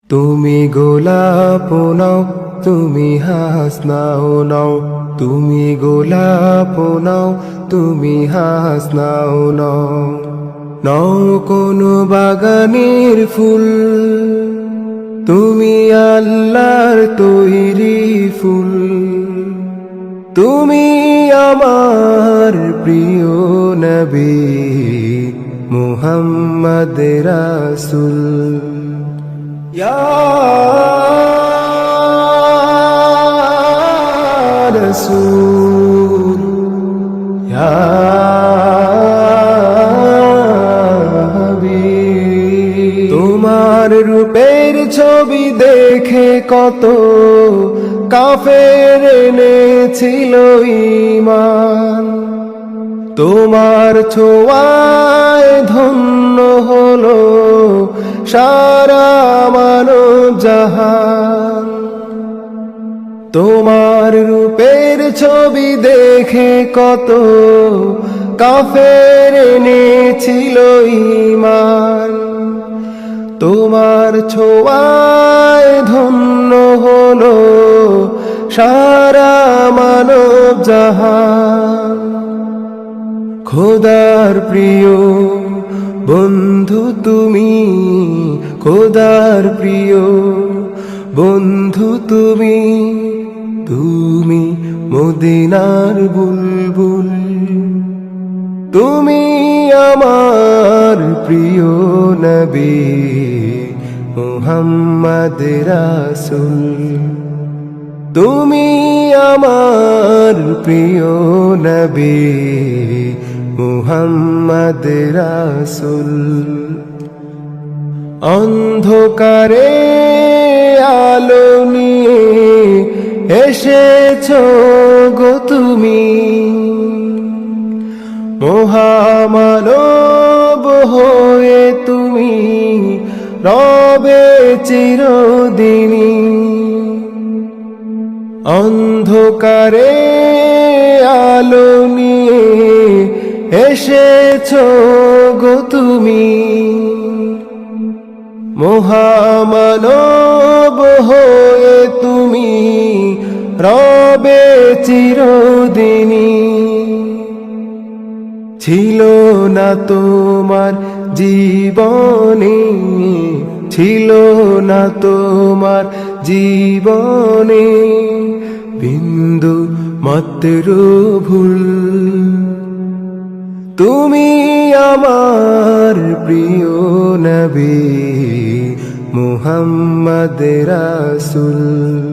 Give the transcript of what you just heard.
তুমি গোলাপ নাও, তুমি হাসনাও নাও, তুমি গোলাপ নাও, তুমি হাসনাও নাও। নাও কোন বাগানের ফুল, তুমি আল্লাহর তৈরি ফুল। তুমি আমার প্রিয় নবী মুহাম্মদ রাসূল। ইয়া রাসূল, ইয়া হাবিব। তোমার রূপের ছবি দেখে কত কাফের এনেছিল ঈমান। তোমার ছোঁয়ায় ধন্য হলো সারা মানব জাহান। তোমার রূপের ছবি দেখে কত কাফের এনেছিল ঈমান। তোমার ছোঁয়ায় ধন্য হলো সারা মানব জাহান। খোদার প্রিয় বন্ধু তুমি, খোদার প্রিয় বন্ধু তুমি, তুমি মদিনার বুলবুল। তুমি আমার প্রিয় নবী মুহাম্মদ রাসূল। তুমি আমার প্রিয় নবী মুহাম্মদ রাসূল। অন্ধকারে আলো নিয়ে এসেছো গো তুমি, মহামানব হয়ে তুমি রবে চিরদিনী। অন্ধকারে আলো নিয়ে এসেছো গো তুমি, মহামানব হয়ে তুমি রবে চিরদিনী। ছিল না তোমার জীবনে, ছিল না তোমার জীবনে বিন্দু মাত্র ভুল। তুমি আমার প্রিয় নবী মুহাম্মদ রাসূল।